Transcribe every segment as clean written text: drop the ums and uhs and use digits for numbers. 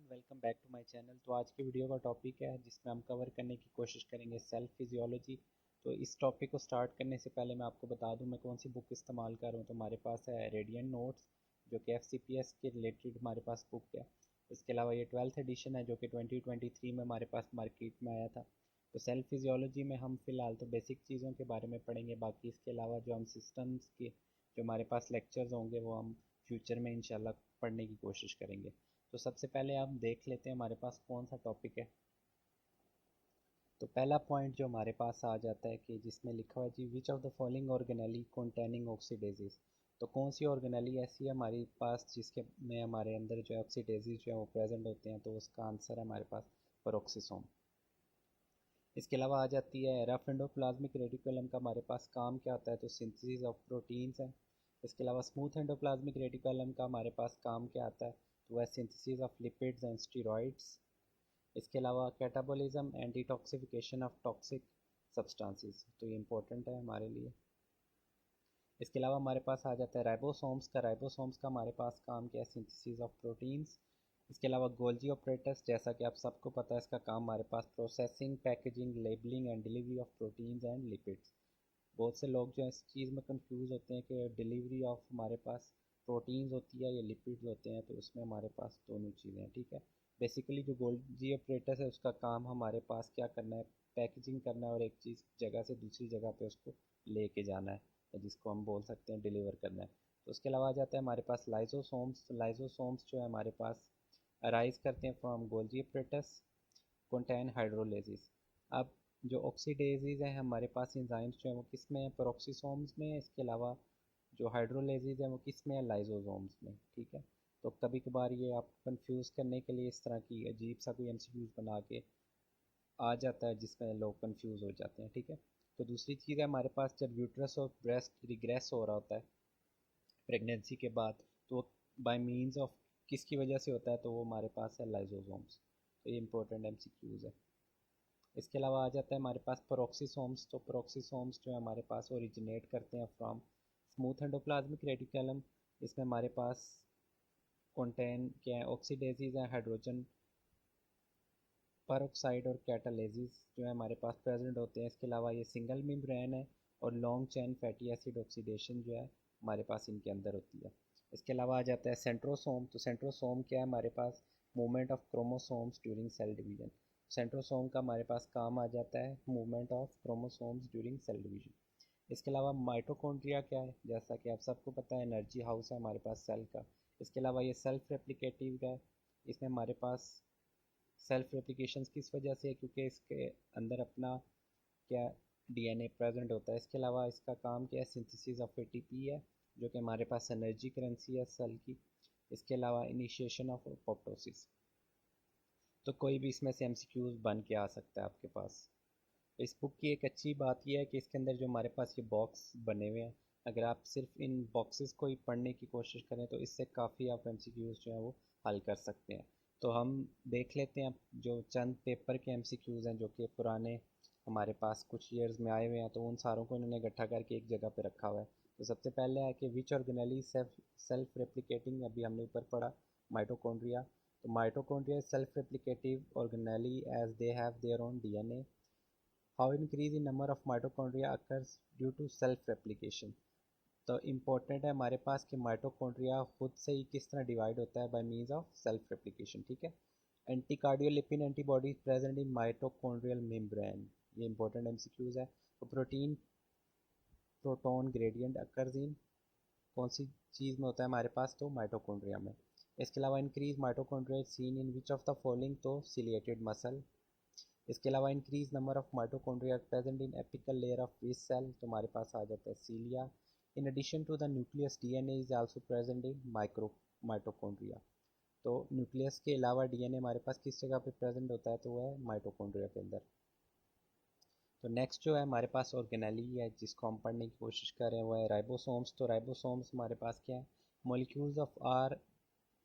Welcome back to my channel. तो आज की वीडियो का टॉपिक है जिसमें हम कवर करने की कोशिश करेंगे सेल फिजियोलॉजी। तो इस टॉपिक को स्टार्ट करने से पहले मैं आपको बता दूं मैं कौन सी बुक इस्तेमाल कर रहा हूं। तो हमारे पास है रेडियंट नोट्स, जो कि FCPS के रिलेटेड हमारे पास बुक है। इसके अलावा ये 12th एडिशन है जो कि 2023 में हमारे पास मार्केट में आया था। तो सेल फिजियोलॉजी में हम फिलहाल तो बेसिक चीज़ों के बारे में पढ़ेंगे, बाकी इसके अलावा जो हम सिस्टम्स के जो हमारे पास लेक्चर्स होंगे वो हम फ्यूचर में इंशाल्लाह पढ़ने की कोशिश करेंगे। तो सबसे पहले आप देख लेते हैं हमारे पास कौन सा टॉपिक है। तो पहला पॉइंट जो हमारे पास आ जाता है कि जिसमें लिखा हुआ है जी which of the following organelle containing oxidases. तो कौन सी ऑर्गेनेली ऐसी है हमारे पास जिसके में हमारे अंदर जो ऑक्सीडेजेस जो है वो प्रेजेंट होते हैं। तो उसका आंसर है हमारे पास पेरोक्सिसोम। इसके अलावा आ जाती है रफ एंडोप्लाज्मिक रेटिकुलम का हमारे पास काम क्या होता है। तो सिंथेसिस ऑफ प्रोटीन्स है। इसके अलावा स्मूथ एंडोप्लाज्मिक रेटिकुलम का हमारे पास काम क्या आता है। तो वह synthesis of lipids and steroids. इसके अलावा catabolism and detoxification of toxic substances. तो ये इंपॉर्टेंट है हमारे लिए। इसके अलावा हमारे पास आ जाता है राइबोसोम्स का हमारे पास काम क्या है, सिंथेसिस ऑफ प्रोटीन्स। इसके अलावा गोल्जी ऑपरेटस, जैसा कि आप सबको पता है इसका काम हमारे पास processing, packaging, labelling and delivery of proteins and lipids. बहुत से लोग जो है इस चीज़ में कंफ्यूज होते हैं कि डिलीवरी ऑफ हमारे पास प्रोटीन्स होती है या लिपिड्स होते हैं। तो उसमें हमारे पास दोनों चीज़ें हैं, ठीक है। बेसिकली जो गोल्जी ऑपरेटस है उसका काम हमारे पास क्या करना है, पैकेजिंग करना है और एक चीज़ जगह से दूसरी जगह पे उसको लेके जाना है, जिसको हम बोल सकते हैं डिलीवर करना है। तो उसके अलावा आ जाता है हमारे पास लाइजोसोम्स। लाइजोसोम्स जो है हमारे पास अराइज करते हैं from Golgi apparatus contain hydrolysis. अब जो ऑक्सीडेजेज हैं हमारे पास एंजाइम्स जो है वो किस में है, पेरोक्सिसोम्स में है। इसके अलावा जो हाइड्रोलेसिस है वो किस में है, लाइजोसोम्स में, ठीक है। तो कभी कभार ये आप कंफ्यूज करने के लिए इस तरह की अजीब सा कोई MCQs बना के आ जाता है जिसमें लोग कंफ्यूज हो जाते हैं, ठीक है। तो दूसरी चीज़ है हमारे पास जब यूट्रस और ब्रेस्ट रिग्रेस हो रहा होता है प्रेगनेंसी के बाद, तो बाय मीन्स ऑफ किसकी वजह से होता है, तो वो हमारे पास है लाइजोसोम्स। तो ये इंपॉर्टेंट MCQs है। इसके अलावा आ जाता है हमारे पास पेरोक्सिसोम्स। तो पेरोक्सिसोम्स जो है हमारे पास ओरिजिनेट करते हैं फ्रॉम स्मूथ एंडोप्लाज्मिक रेटिकुलम। इसमें हमारे पास कंटेन क्या है, ऑक्सीडेजेज है, हाइड्रोजन परऑक्साइड और कैटालेसिस जो है हमारे पास प्रेजेंट होते हैं। इसके अलावा ये सिंगल मेम्ब्रेन है और long chain fatty acid oxidation जो है हमारे पास इनके अंदर होती है। इसके अलावा आ जाता है सेंट्रोसोम। तो सेंट्रोसोम क्या है हमारे पास, movement of chromosomes during cell division. Centrosome का हमारे पास काम आ जाता है movement of chromosomes during cell division. इसके अलावा माइटोकॉन्ड्रिया क्या है, जैसा कि आप सबको पता है एनर्जी हाउस है हमारे पास सेल का। इसके अलावा ये सेल्फ रेप्लिकेटिव है। इसमें हमारे पास सेल्फ रेप्लिकेशन किस वजह से है, क्योंकि इसके अंदर अपना क्या DNA प्रेजेंट होता है। इसके अलावा इसका काम क्या है, सिंथेसिस ऑफ ATP है, जो कि हमारे पास एनर्जी करेंसी है सेल की। इसके अलावा इनिशिएशन ऑफ अपोप्टोसिस। तो कोई भी इसमें से MCQs बन के आ सकता है आपके पास। इस बुक की एक अच्छी बात यह है कि इसके अंदर जो हमारे पास ये बॉक्स बने हुए हैं, अगर आप सिर्फ इन बॉक्सेस को ही पढ़ने की कोशिश करें तो इससे काफ़ी आप MCQs जो है वो हल कर सकते हैं। तो हम देख लेते हैं जो चंद पेपर के MCQs हैं जो कि पुराने हमारे पास कुछ ईयर्स में आए हुए हैं। तो उन सारों को इन्होंने इकट्ठा करके एक जगह पे रखा हुआ है। तो सबसे पहले है कि विच ऑर्गेनेली सेल्फ रेप्लिकेटिंग, अभी हमने ऊपर पढ़ा माइटोकॉन्ड्रिया। तो mitochondria self replicative organelle as they have their own DNA। How increase in number of mitochondria occurs due to self replication. तो इम्पोर्टेंट है हमारे पास कि माइटोकॉन्ड्रिया खुद से ही किस तरह डिवाइड होता है by means of self replication, ठीक है। Anticardiolipin antibodies present in mitochondrial membrane, ये इंपॉर्टेंट MCQs है। तो protein proton gradient occurs in कौन सी चीज़ में होता है हमारे पास, तो माइटोकॉन्ड्रिया में। इसके अलावा increase mitochondria seen in which of the following, तो सिलिएटेड मसल। इसके अलावा increase number of mitochondria present in apical layer of which cell, तो हमारे पास आ जाता है cilia. In addition to the nucleus DNA is also present in mitochondria. तो न्यूक्लियस के अलावा DNA हमारे पास किस जगह पे प्रेजेंट होता है, तो वह है माइटोकॉन्ड्रिया के अंदर। तो नेक्स्ट जो है हमारे पास ऑर्गेनेली है जिसको हम पढ़ने की कोशिश कर रहे हैं वो है राइबोसोम्स। तो राइबोसोम्स हमारे पास क्या है, molecules of R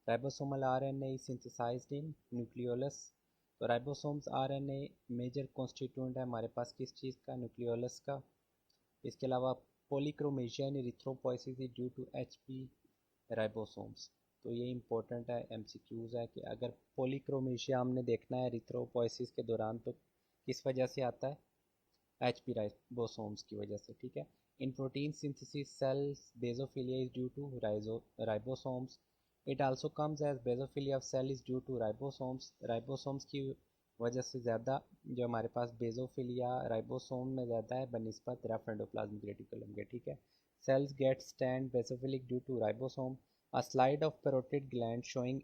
ribosomal RNA is synthesized in nucleolus। तो राइबोसोम्स RNA मेजर कॉन्स्टिट्यूएंट है हमारे पास किस चीज़ का, न्यूक्लियोलस का। इसके अलावा polychromasia in erythropoiesis due to HP ribosomes. तो ये इंपॉर्टेंट है, एमसीक्यूज़ है कि अगर पॉलीक्रोमेशिया हमने देखना है एरिथ्रोपोइसिस के दौरान तो किस वजह से आता है, HP राइबोसोम्स की वजह से, ठीक है। In protein synthesis cells basophilia is due to ribosomes. It also comes as basophilia of cell is due to ribosomes की वजह से ज़्यादा जो हमारे पास बेसोफिलिया राइबोसोम में ज़्यादा है बनिस्बत रफ एंडोप्लाज्मिक रेटिकुलम के, ठीक है। Cells get stand basophilic due to ribosome. A slide of parotid gland showing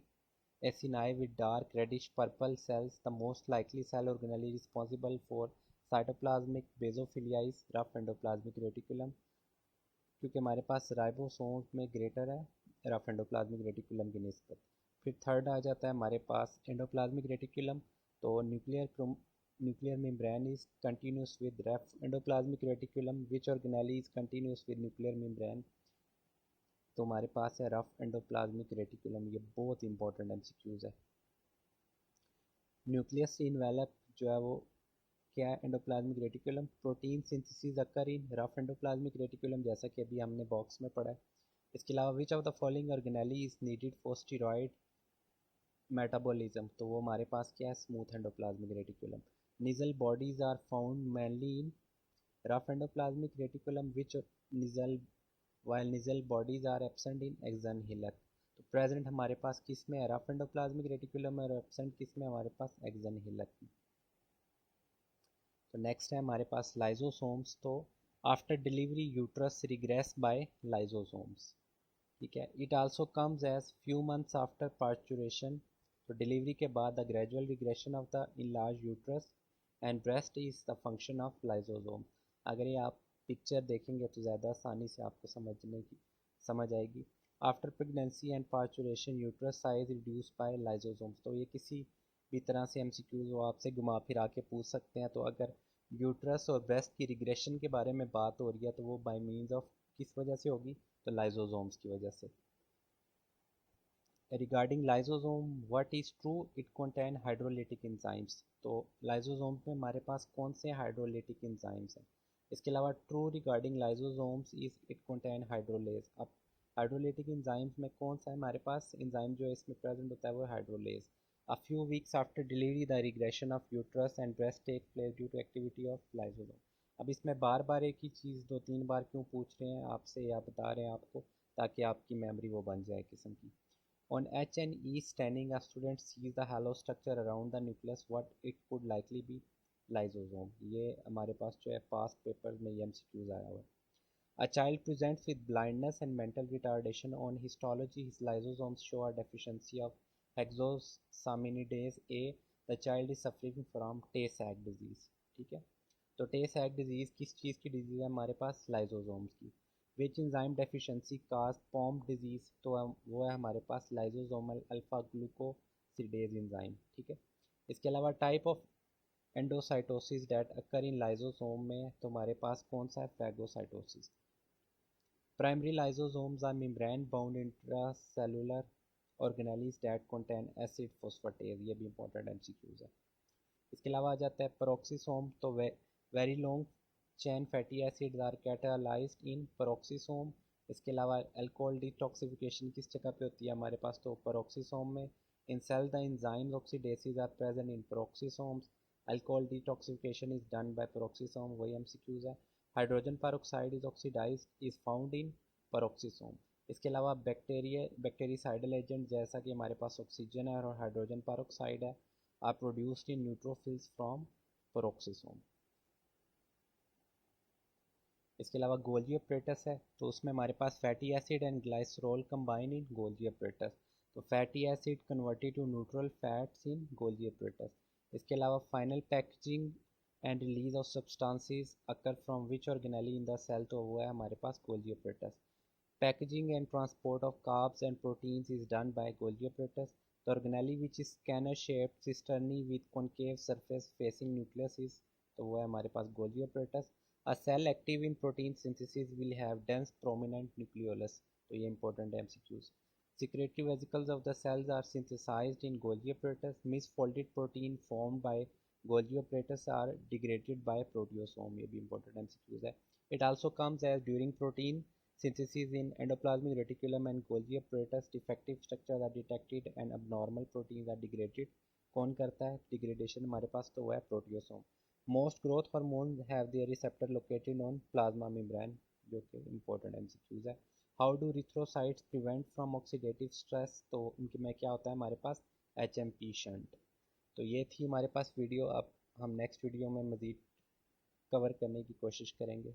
acini with dark reddish purple cells, the most likely cell organelle responsible for cytoplasmic basophilia is rough endoplasmic reticulum, क्योंकि हमारे पास ribosome में greater है rough endoplasmic reticulum की निस्बत। फिर third आ जाता है हमारे पास एंडोप्लाज्मिक रेटिकुलम। तो nuclear membrane is continuous with rough endoplasmic reticulum, which organelle is continuous with nuclear membrane. तो हमारे पास है रफ एंडोप्लाज्मिक रेटिकुलम, ये बहुत इंपॉर्टेंट एमसीक्यूज है। न्यूक्लियस इनवेलप जो है वो क्या है, एंडोप्लाज्मिक रेटिकुलम। प्रोटीन सिंथेसिस अकर इन रफ एंडोप्लाज्मिक रेटिकुलम, जैसा कि अभी हमने बॉक्स में पढ़ा है। इसके अलावा which of the following organelle is needed for steroid metabolism, तो वो हमारे पास क्या है, smooth endoplasmic reticulum. Nissl bodies are found mainly in rough endoplasmic reticulum, which Nissl while nasal bodies are absent in axon hillock। तो present हमारे पास किस में है, रफ एंडोप्लाज्मिक रेटिकुलम, और एब्सेंट किस में, हमारे पास एक्सन हिलक में। तो नेक्स्ट है हमारे पास लाइजोसोम्स। तो after delivery uterus regress by lysosomes, ठीक है। It also comes as few months after parturition, तो डिलीवरी के बाद the gradual regression of the enlarge uterus and breast is the function of lysosome. अगर ये आप पिक्चर देखेंगे तो ज़्यादा आसानी से आपको समझ आएगी। After pregnancy and parturition uterus size reduce by lysosomes, तो ये किसी भी तरह से एमसीक्यूज वो आपसे घुमा फिरा के पूछ सकते हैं। तो अगर यूट्रस और ब्रेस्ट की रिग्रेशन के बारे में बात हो रही है तो वो बाय मीन्स ऑफ किस वजह से होगी, तो लाइजोसोम्स की वजह से। Regarding lysosome what is true, it contain hydrolytic enzymes. तो लाइजोसोम में हमारे पास कौन से हाइड्रोलिटिक एंजाइम्स हैं। इसके अलावा true regarding lysosomes is it contain hydrolase. अब हाइड्रोलिटिक एंजाइम्स में कौन सा है हमारे पास एंजाइम जो इसमें प्रेजेंट होता है वो hydrolase. A few weeks after delivery the regression of uterus and breast take place due to activity of lysosome. अब इसमें बार बार एक ही चीज़ 2-3 बार क्यों पूछ रहे हैं आपसे या बता रहे हैं आपको, ताकि आपकी मेमोरी वो बन जाए किस्म की। On H&E staining, a student sees the hollow structure around the nucleus. What it could likely be lysosome। ये हमारे पास जो है पास्ट पेपर में ये MCQs आया हुआ है। A child presents with blindness and mental retardation on histology. His lysosomes show a deficiency of hexosaminidase A. The child is suffering from Tay-Sachs disease। ठीक है, तो Tay-Sachs disease किस चीज़ की डिजीज़ है हमारे पास, लाइजोसोम्स की। Which enzyme deficiency cause Pompe disease, तो वो है हमारे पास लाइजोसोमल अल्फा ग्लूकोसिडेज इंजाइम, ठीक है। इसके अलावा type of endocytosis that occur in lysosome में, तो हमारे पास कौन सा है, phagocytosis. Primary lysosomes are membrane bound intracellular organelles that contain acid phosphatase, ये भी इंपॉर्टेंट एमसीक्यूज है। इसके अलावा आ जाता है पेरोक्सिसोम। तो very long chain fatty acids are catalysed in peroxisome. इसके अलावा अल्कोहल डिटॉक्सिफिकेशन किस जगह पे होती है हमारे पास, तो पेरोक्सिसोम में। In cell the enzymes oxidases are present in peroxisomes. Alcohol detoxification is done by peroxisome, वही एमसीक्यूज है। Hydrogen peroxide is oxidised is found in peroxisome. इसके अलावा बैक्टीरियासाइडल एजेंट जैसा कि हमारे पास ऑक्सीजन है और हाइड्रोजन पेरोक्साइड है are produced in neutrophils from peroxisome। इसके अलावा गोल्गी ऑपरेटस है, तो उसमें हमारे पास fatty acid and glycerol combine in Golgi apparatus. तो fatty acid converted to neutral fats in Golgi apparatus. इसके अलावा final packaging and release of substances occur from which organelle in the cell, तो वो है हमारे पास Golgi apparatus. Packaging and transport of carbs and proteins is done by Golgi apparatus. The organelle which is scanner-shaped cisternae with concave surface facing nucleus is, तो वो है हमारे पास Golgi apparatus। A cell active in protein synthesis will have dense prominent nucleolus, तो ये important है MCQs। Secretory vesicles of the cells are synthesized in Golgi apparatus. Misfolded protein formed by Golgi apparatus are degraded by proteasome, ये भी important MCQs है। It also comes as during protein Synthesis in endoplasmic reticulum and Golgi apparatus, defective structures are detected and abnormal proteins are degraded. कौन करता है degradation? हमारे पास तो वो है proteasome. Most growth hormone have their receptor located on plasma membrane, जो कि important MCQs है. How do erythrocytes prevent from oxidative stress? तो उनके में क्या होता है हमारे पास? HMP shunt. तो ये थी हमारे पास वीडियो. अब हम नेक्स्ट वीडियो में मज़ीद कवर करने की कोशिश करेंगे.